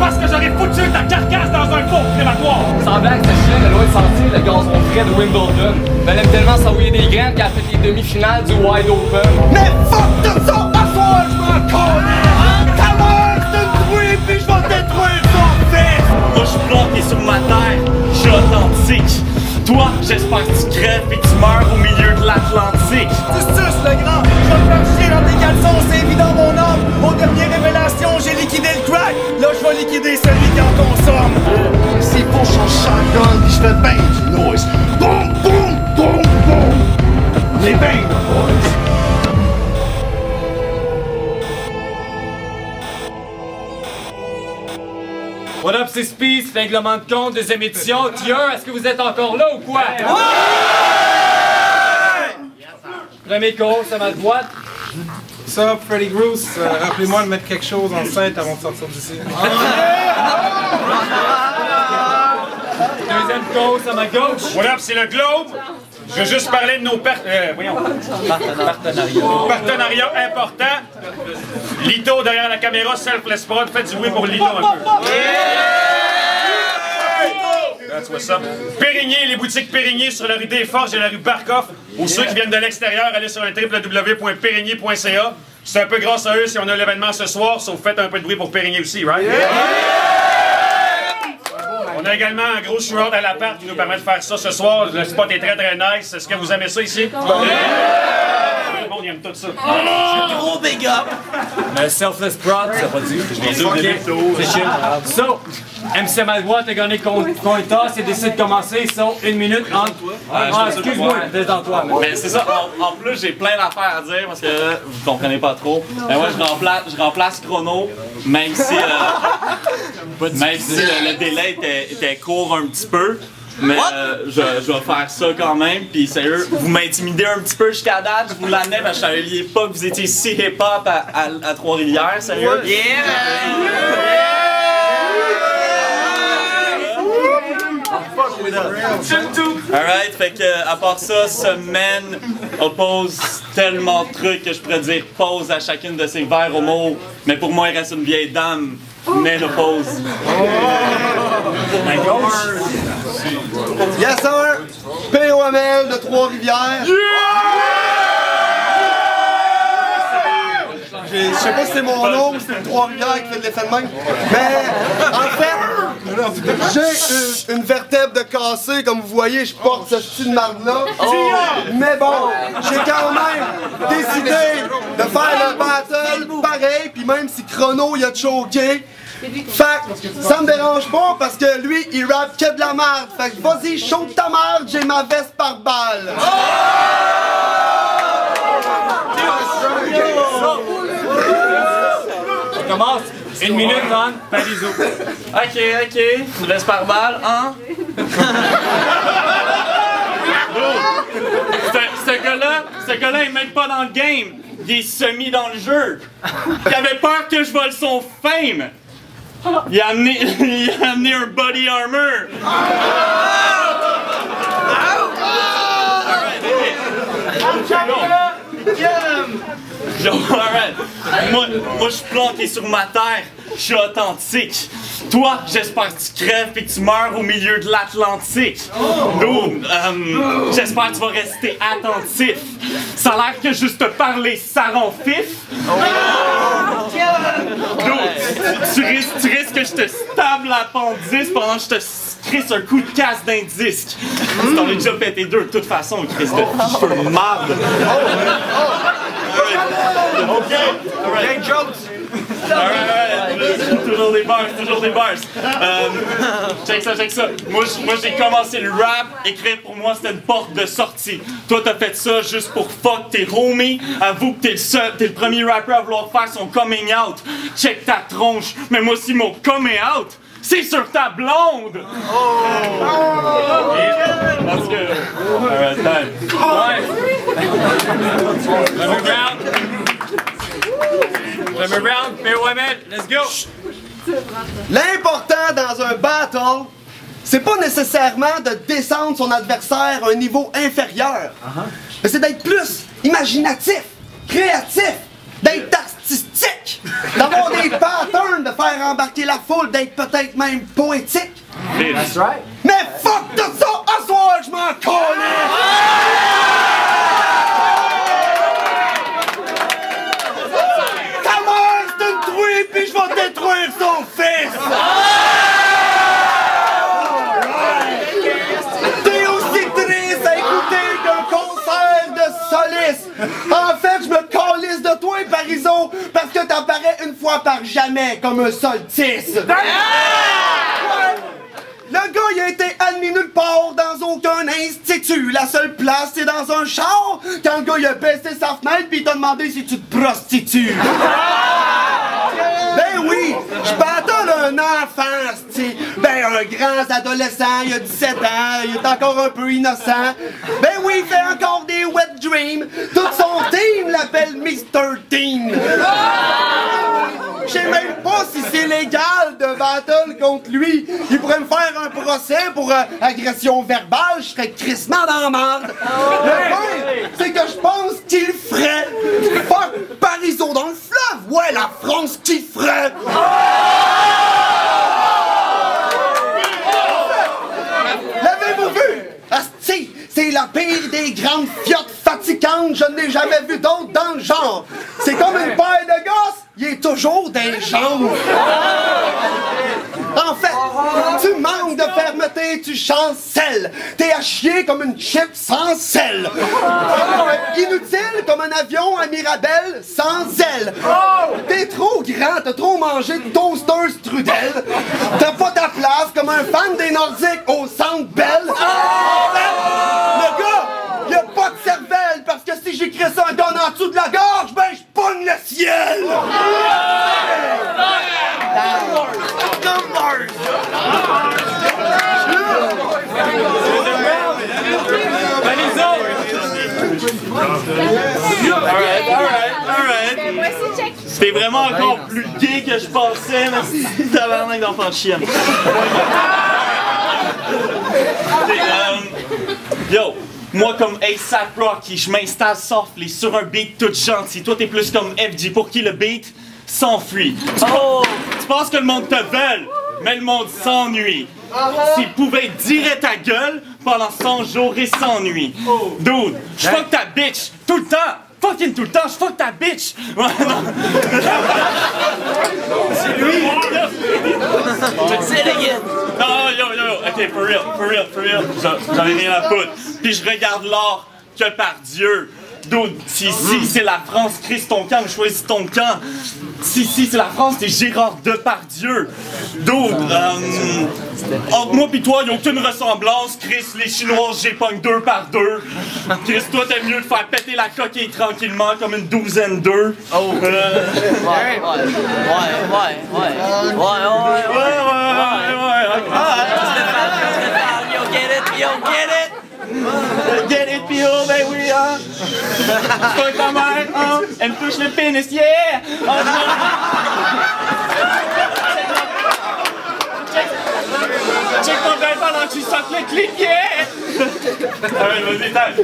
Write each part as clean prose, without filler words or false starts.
parce que j'aurais foutu ta carcasse dans un four crématoire! Sans blague, cette chienne, elle doit sentir le gazon frais de Wimbledon. Mais elle aime tellement s'envoyer des graines qu'elle a fait les demi-finales du Wide Open. Mais fuck tout ça! À soir, je m'en connais! Ta mère, c'est une truie, puis je vais détruire ton fils! Moi, je suis planté sur ma terre, je suis authentique. Toi, j'espère que tu crèves et que tu meurs au milieu de l'Atlantique. Tu suces, le grand! Je vais te faire chier dans tes caleçons, c'est évident, mon homme! Aux dernières révélations, j'ai liquidé le crack! Là, je vais liquider celui qui en consomme! C'est pour son shotgun, pis je fais ben du noise. Boum, boum, boum, boum! Les ben, boys! What up, c'est Speed, règlement de compte, deuxième édition. Tia, est-ce que vous êtes encore là ou quoi? Ouais! Premier cours, c'est ma boîte. Ça, Freddy Groose, rappelez-moi de mettre quelque chose en scène avant de sortir d'ici. Deuxième cours, c'est ma gauche. What up, c'est le Globe! Je veux juste parler de nos partenariats importants. Lito derrière la caméra, Selfless Prod, faites du bruit pour Lito un peu. That's what's up. Périgny, les boutiques Périgny sur la rue des Forges et la rue Barkoff. Pour ceux qui viennent de l'extérieur, allez sur le www.périgny.ca. C'est un peu grâce à eux si on a l'événement ce soir, sauf faites un peu de bruit pour Périgny aussi, right? On a également un gros shootout à l'appart qui nous permet de faire ça ce soir. Le spot est très très nice. Est-ce que vous aimez ça ici? Tout le monde aime tout ça. Gros big up! Le Selfless Prod, ça pas dit. C'est chill. So, MC Malbois, t'as gagné contre Toss et décide de commencer. So, 1 minute entre. Ah, excuse-moi, détends-toi. Mais c'est ça, en plus j'ai plein d'affaires à dire parce que vous comprenez pas trop. Mais moi je remplace Chrono, même si, le délai était court un petit peu. Mais je vais faire ça quand même, puis sérieux, vous m'intimidez un petit peu jusqu'à date, je vous l'admets parce que je savais pas que vous étiez si hip-hop à Trois-Rivières, sérieux. Alright, fait que à part ça, semaine oppose tellement de trucs que je pourrais dire pause à chacune de ces verres homo, mais pour moi il reste une vieille dame, mais le pause. La gauche. Yes, sir! POML de Trois-Rivières. Je sais pas si c'est mon nom ou si c'est Trois-Rivières qui fait de l'effet de même. Mais en fait, j'ai une vertèbre de cassée, comme vous voyez, je porte ce style de marde-là. Mais bon, j'ai quand même décidé de faire le battle pareil, puis même si Chrono il a choqué. Fait que ça me dérange pas parce que lui il rappe que de la merde. Fait que vas-y, chauffe ta merde, j'ai ma veste par balle. On commence. 1 minute, man. Pariso. Ok. Une veste par balle, hein? Ce gars-là est même pas dans le game. Il est semi dans le jeu. Il avait peur que je vole son fame. Il a amené un body armor. Alright. Moi je suis planté sur ma terre, je suis authentique. Toi, j'espère que tu crèves et que tu meurs au milieu de l'Atlantique. J'espère que tu vas rester attentif. Ça a l'air que juste te parler, ça rend fif. Tu risques que je te stable l'appendice pendant que je te crisse un coup de casse d'un disque. Tu t'en es déjà pété deux de toute façon, Chris de feu de marde. Alright, jokes! Toujours des bars. Check ça. Moi j'ai commencé le rap, écrire pour moi c'était une porte de sortie. Toi t'as fait ça juste pour fuck tes homies. Avoue que t'es le premier rapper à vouloir faire son coming out. Check ta tronche, mais moi aussi mon coming out, c'est sur ta blonde! Parce que... Alright, time. Premier round, POML, let's go! L'important dans un battle, c'est pas nécessairement de descendre son adversaire à un niveau inférieur. Mais c'est d'être plus imaginatif, créatif, d'être artistique, d'avoir des patterns, de faire embarquer la foule, d'être peut-être même poétique. That's right. Mais fuck tout ça, à soir, je m'en connais! Ta mère, c'est une truie, puis je vais détruire son fils! T'es aussi triste à écouter qu'un concert de soliste! En fait, je me calisse de toi, Parizeau, parce que t'apparais une fois par jamais comme un solstice! Le gars, il a été admis nulle part dans aucun institut. La seule place, c'est dans un char. Quand le gars, il a baissé sa fenêtre pis il t'a demandé si tu te prostitues. Ben oui, je battle un enfant, c'ti. Ben un grand adolescent, il a 17 ans, il est encore un peu innocent. Ben oui, il fait encore des wet dreams. Tout son team l'appelle Mr. Team. Je sais même pas si c'est légal de battle contre lui. Il pourrait me faire un procès pour agression verbale, je serais crissement dans la merde. Le point, c'est que je pense qu'il ferait. Fuck Parizeau dans le fleuve. Ouais, la France qui ferait. L'avez-vous vu? Asti, c'est la pire des grandes fiottes fatigantes. Je n'ai jamais vu d'autres dans le genre. C'est comme une paire de gosses. Il est toujours des jambes. En fait, tu manques de fermeté, tu chancelles. T'es à chier comme une chip sans sel. Inutile comme un avion à Mirabelle sans aile. T'es trop grand, t'as trop mangé de toaster strudel. T'as pas ta place comme un fan des Nordiques au Centre Bell. Le gars, il a pas de cervelle parce que si j'écris ça un gun en dessous de la gorge, ben je pogne le ciel. Alright. C'était vraiment encore plus gay que je pensais, mais tabarnak d'enfant de chienne. Yo, moi comme A$AP Rocky, je m'installe softly sur un beat tout gentil. Toi t'es plus comme FG pour qui le beat s'enfuit. Tu penses que le monde te veut, mais le monde s'ennuie. S'il pouvait tirer ta gueule pendant 100 jours et 100 nuits. Dude, je fuck ta bitch tout le temps. Fucking tout le temps, je fuck ta bitch! C'est lui! C'est le gars! Non, yo, ok, for real. J'en ai rien à foutre. Puis je regarde l'art que par Dieu. Dude, si c'est la France, Chris ton camp, choisis ton camp. Si c'est la France, t'es Gérard Depardieu. Dude, entre moi pis toi, y'a aucune ressemblance. Chris, les Chinois, j'ai pogne 2 par 2. Chris, toi, t'aimes mieux de faire péter la coquille tranquillement comme une douzaine d'œufs. Ouais. Get it, Pio, ben oui, hein? Fuck ta mère, hein? Elle me touche le pénis, yeah! Check ton verre pendant que tu sautes le clip, yeah! Alright, vas-y, tape!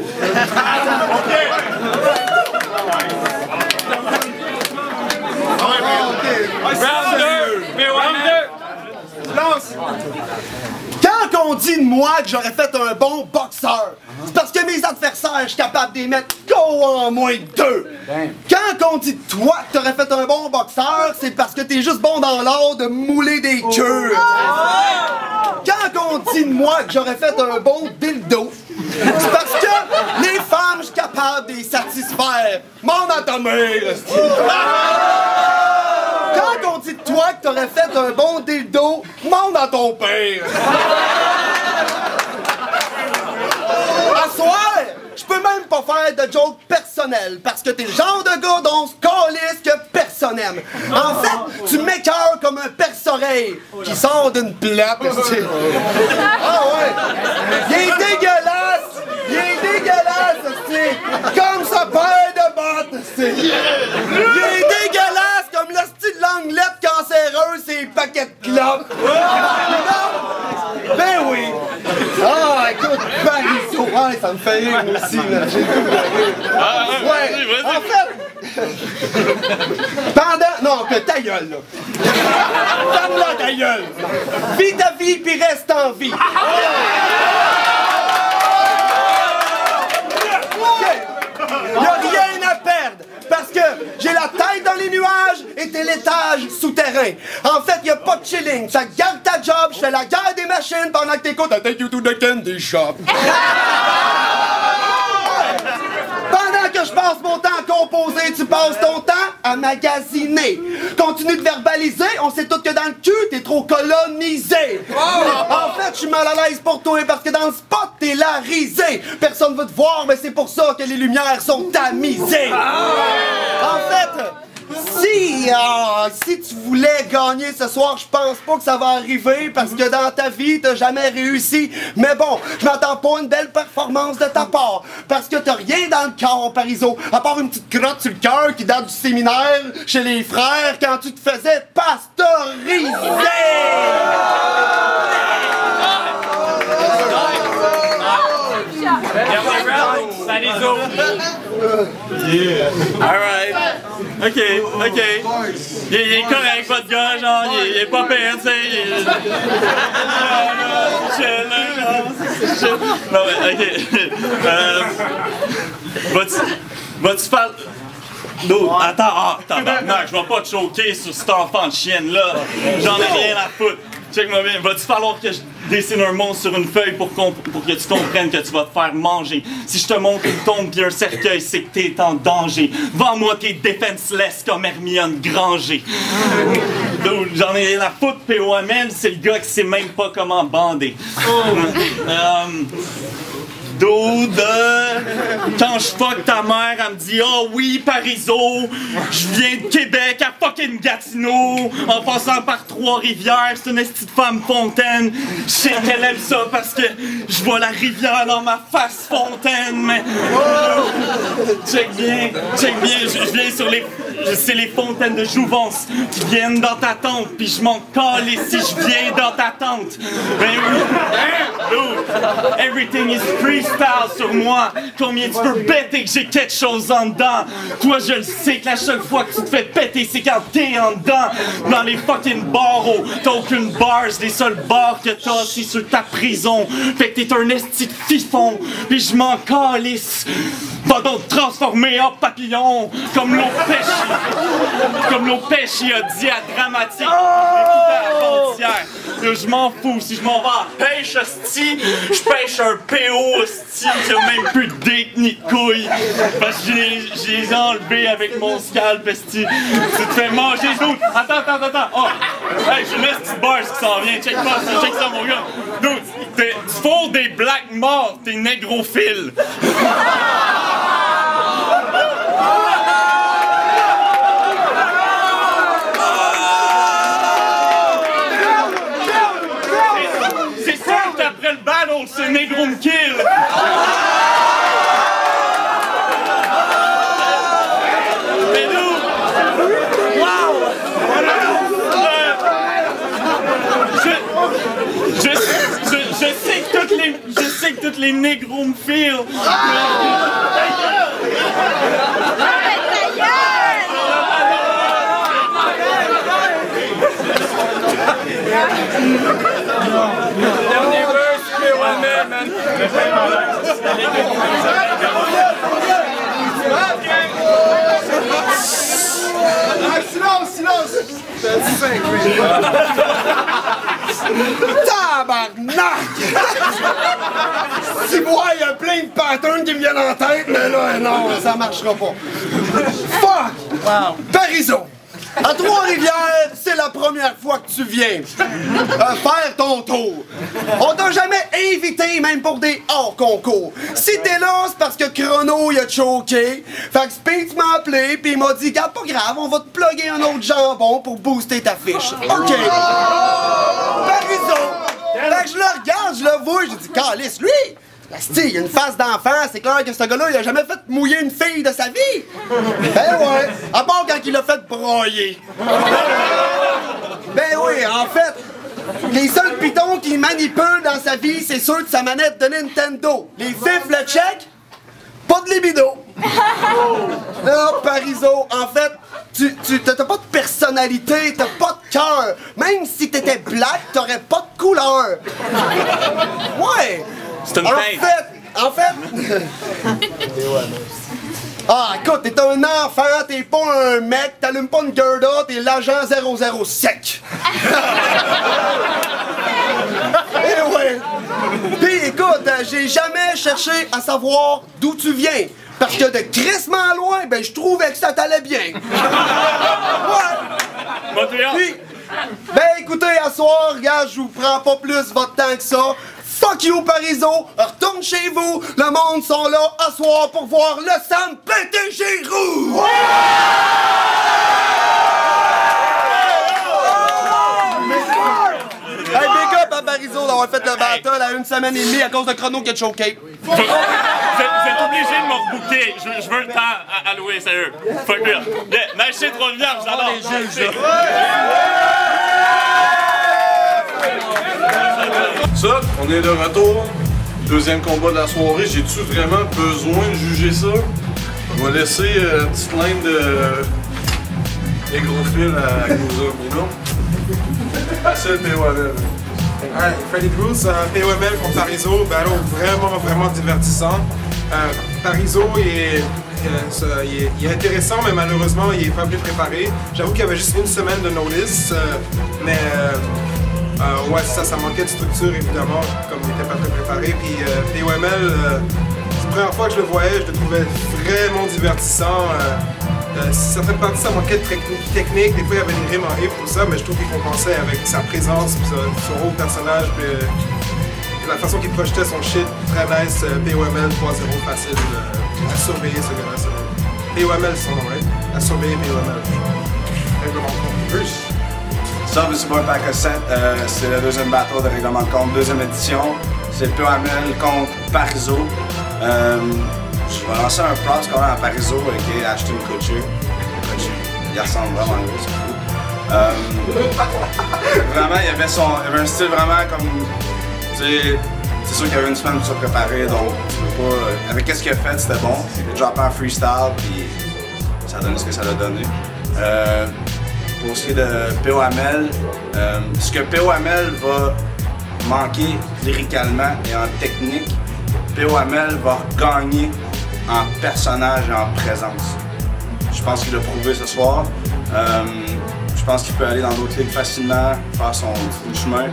Round 2! Lance! Quand on dit de moi que j'aurais fait un bon boxeur, c'est parce que mes adversaires, je suis capable de les mettre go en moins de 2. Quand on dit de toi que t'aurais fait un bon boxeur, c'est parce que t'es juste bon dans l'art de mouler des queues. Quand on dit de moi que j'aurais fait un bon dildo, c'est parce que les femmes, je suis capable de les satisfaire. Monde à ta mère! Quand on dit de toi que t'aurais fait un bon dildo, demande à ton père. À soir, je peux même pas faire de joke personnel parce que t'es le genre de gars dont on se calisse que personne aime. En fait, tu m'écœures comme un perce-oreille qui sort d'une plaque. Ah ouais! Il est dégueulasse! Comme sa paire de bottes! Il est dégueulasse comme le style languelette cancéreuse et paquets de clopes! Ben oui! Ah, écoute, Parizeau! Ouais, ça me fait rire aussi, là. J'ai tout rire. Ouais, en fait... Non, que ta gueule! gueule, là. Ferme-la, ta gueule. Vis ta vie, puis reste en vie. Y'a rien à perdre, parce que j'ai la tête dans les nuages et t'es l'étage souterrain. En fait, y'a pas de chilling. Ça garde ta job, je fais la guerre des machines pendant que t'écoutes un Take You to the Candy Shop. Pendant que je passe mon temps à composer, tu passes ton temps à magasiner. Continue de verbaliser, on sait tous que dans le cul, t'es trop colonisé. En fait, je suis mal à l'aise pour toi parce que dans le spot, t'es la risée. Personne veut te voir, mais c'est pour ça que les lumières sont tamisées. En fait, si tu voulais gagner ce soir, je pense pas que ça va arriver parce que dans ta vie, t'as jamais réussi. Mais bon, je m'attends pas à une belle performance de ta part parce que t'as rien dans le corps, Parizeau, à part une petite crotte sur le cœur qui date du séminaire chez les frères quand tu te faisais pasteuriser. Alright. Ok. Il est correct, votre gars, genre, il est pas pire, tu sais. Non, mais, ok. Vas-tu faire. Non, attends, tabarnak, je vais pas te choquer sur cet enfant de chienne-là. J'en ai rien à foutre. Check-moi bien, va-tu falloir que je dessine un monstre sur une feuille pour que tu comprennes que tu vas te faire manger? Si je te montre une tombe pis un cercueil, c'est que t'es en danger. Vends-moi tes defenseless comme Hermione Granger. J'en ai rien à foutre, POML, c'est le gars qui sait même pas comment bander. Quand je fuck ta mère, elle me dit « Oh oui, Parizeau, je viens de Québec à fucking Gatineau, en passant par Trois-Rivières, c'est une esti de femme fontaine. Je sais qu'elle aime ça parce que je vois la rivière dans ma face fontaine, mais... Check bien, je viens sur les... C'est les fontaines de jouvence qui viennent dans ta tente, puis je m'en calisse si je viens dans ta tente. Ben oui, everything is freestyle sur moi. Combien tu peux péter que j'ai quelque chose en dedans? Toi, je le sais que la seule fois que tu te fais péter, c'est quand t'es en dedans. Dans les fucking barreaux, t'as aucune bars. Les seuls bars que t'as, c'est sur ta prison. Fait que t'es un esti de fifon, puis je m'en calisse. Va donc te transformer en papillon, comme l'eau pêche, il a dit à Dramatique. Je m'en fous, si je m'en vais à pêche, hostie, je pêche un PO, hostie, qui a même plus de date ni de couilles. Parce que je les ai enlevés avec mon scalp, hostie. Tu te fais manger d'autres. Attends. Oh, hey, j'ai une petite barre qui s'en vient. Check ça, mon gars. Dude, tu fous des black morts, t'es négrophile. Après le battle, c'est Negro me kill! Mais nous! Wow! Je sais que toutes les négros me filent! Dernier verse, POML, man. Silence! Tabarnak! Si moi, il y a plein de patterns qui me viennent en tête, mais là, non, ça marchera pas. Fuck! Wow. Parizeau! À Trois-Rivières, c'est la première fois que tu viens faire ton tour. On t'a jamais invité, même pour des hors-concours. Si t'es là, c'est parce que Chrono, il a choqué. Fait que Speed m'a appelé, puis il m'a dit, garde pas grave, on va te plugger un autre jambon pour booster ta fiche. OK. Parizeau. Fait que je le regarde, je le vois, je dis, calisse, lui! Il a une face d'enfant, c'est clair que ce gars-là, il a jamais fait mouiller une fille de sa vie! Ben ouais! À part quand il l'a fait broyer! Ben oui, en fait, les seuls pitons qu'il manipule dans sa vie, c'est ceux de sa manette de Nintendo. Les fifs, le check, pas de libido! Non, Parizeau, en fait, t'as pas de personnalité. personnalité, t'as pas de cœur. Même si t'étais black, t'aurais pas de couleur. Ouais. C'est une tête. En fait... Ah, écoute, t'es un enfant, t'es pas un mec, t'allumes pas une Gerda, t'es l'agent 00 sec. Eh ouais. Pis écoute, j'ai jamais cherché à savoir d'où tu viens. Parce que de crissement loin, ben je trouvais que ça t'allait bien. Ouais. Pis, ben écoutez, à soir, regarde, je vous prends pas plus votre temps que ça. Fuck you, Parizeau! Retourne chez vous! Le monde sont là à soir pour voir le Sam péter chez Roux! Hey, big up à Parizeau d'avoir fait le battle à 1 semaine et demie à cause de Chrono qui a choqué. Vous êtes obligé de me rebooker. Je veux le temps à louer, sérieux. Fuck pire. Naïché Trois-Rivières, j'adore. Ça, on est de retour. Deuxième combat de la soirée. J'ai-tu vraiment besoin de juger ça? On va laisser la petite ligne de négrophile à Gouza, mais non. C'est le POML. Ouais, Freddy Bruce, POML contre Parizeau, battle vraiment divertissant. Parizeau il est intéressant, mais malheureusement il est pas plus préparé. J'avoue qu'il y avait juste 1 semaine de notice, mais ouais, ça manquait de structure évidemment, comme il n'était pas très préparé. Puis POML, c'est la première fois que je le voyais, je le trouvais vraiment divertissant. Certaines parties ça manquait de technique, des fois il y avait des rimes en riff, tout ça, mais je trouve qu'il compensait avec sa présence, son rôle de personnage, puis la façon qu'il projetait son shit, très nice. POML 3-0 facile à surveiller ce gars-là. POML c'est son nom, right? À surveiller POML. Règlement de compte. Bruce. Ça, c'est pas un pack à 7, c'est le deuxième battle de règlement de compte, deuxième édition. C'est POML contre Parizeau. Je vais lancer un props quand même à Parizeau avec Ashton Kutcher. Il ressemble vraiment à lui, c'est fou. Vraiment, il avait un style vraiment comme. C'est sûr qu'il y avait une semaine pour se préparer, donc tu peux pas. Avec ce qu'il a fait, c'était bon. Il a droppé en freestyle, puis ça a donné ce que ça a donné. Pour ce qui est de POML, ce que POML va manquer lyricalement et en technique, POML va gagner en personnage et en présence. Je pense qu'il l'a prouvé ce soir. Je pense qu'il peut aller dans d'autres ligues facilement, faire son chemin.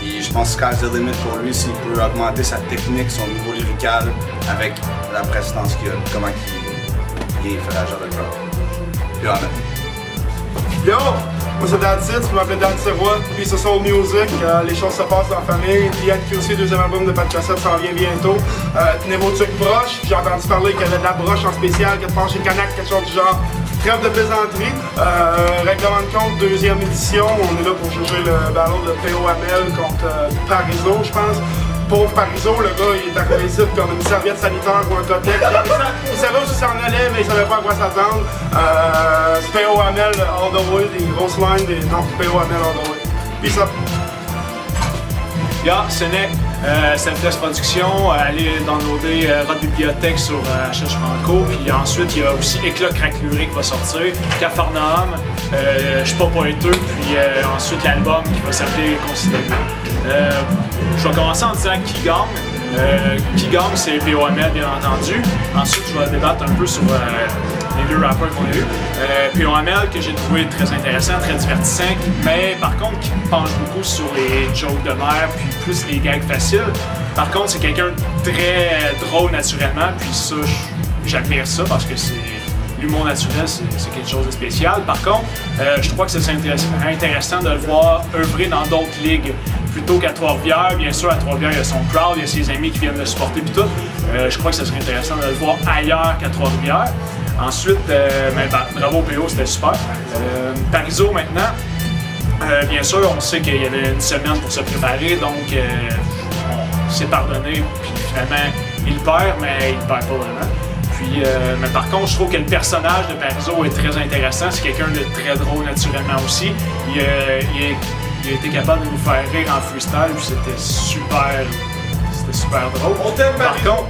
Et je pense que sky's the limit pour lui s'il peut augmenter sa technique, son niveau lyrical avec la prestance qu'il a, comment il fait la genre de crowd. POML. Yo! Moi c'est Dantit, tu peux m'appeler Dantit Roy, puis c'est Soul Music, les choses se passent en famille, DNQC, deuxième album de Pat Cassette s'en vient bientôt. Tenez-vous truc broche, j'ai entendu parler qu'il y avait de la broche en spécial, que tu penses chez Canac, quelque chose du genre. Trêve de plaisanterie, règlement de compte, deuxième édition, on est là pour juger le battle de POML contre Parizeau, je pense. Pauvre Parizeau, le gars, il est arrivé ici comme une serviette sanitaire ou un cotec. Il savait où il s'en allait, mais il savait pas à quoi s'attendre. C'est POML all the way, des grosses lines, non, POML all the way. Peace up. Yeah, ce n'est Selfless Production, allez downloader votre bibliothèque sur HH Franco, puis ensuite il y a aussi Éclat Craqueluré qui va sortir, Capharnaüm, Je suis pas pointeux, puis ensuite l'album qui va s'appeler Considéré. Je vais commencer en disant qui gagne. Qui gagne, c'est POML bien entendu. Ensuite je vais débattre un peu sur les deux rappeurs qu'on a eu. POML que j'ai trouvé très intéressant, très divertissant, mais par contre qui penche beaucoup sur les jokes de mer, puis plus les gags faciles. Par contre c'est quelqu'un de très drôle naturellement, puis ça j'admire ça parce que c'est l'humour naturel, c'est quelque chose de spécial. Par contre, je crois que c'est intéressant de le voir œuvrer dans d'autres ligues plutôt qu'à Trois-Rivières. Bien sûr, à Trois-Rivières, il y a son crowd, il y a ses amis qui viennent le supporter puis tout. Je crois que ce serait intéressant de le voir ailleurs qu'à Trois-Rivières. Ensuite, bravo PO, c'était super. Parizeau maintenant, bien sûr, on sait qu'il y avait une semaine pour se préparer, donc on s'est pardonné, puis finalement, il perd, mais il perd pas vraiment. Puis, mais par contre, je trouve que le personnage de Parizeau est très intéressant. C'est quelqu'un de très drôle naturellement aussi. Il a été capable de nous faire rire en freestyle, puis c'était super drôle. On t'aime, par contre,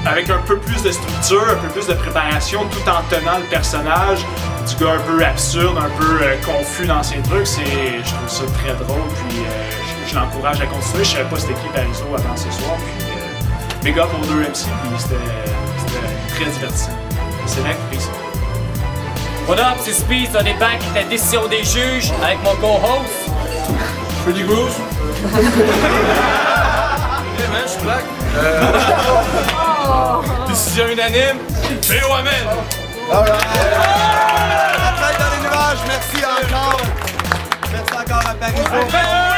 avec un peu plus de structure, un peu plus de préparation, tout en tenant le personnage du gars un peu absurde, un peu confus dans ses trucs. Je trouve ça très drôle, puis je l'encourage à continuer. Je savais pas c'était qui Parizeau avant ce soir, puis méga pour 2 MC, puis c'était très divertissant. C'est vrai, peace. What up, c'est Speed, ça dépend qui était la décision des juges avec mon co-host. Pretty Groove. Hey man, je suis black. Décision unanime. POML. Alright. Dans les nuages, merci encore. Merci encore à Parizeau.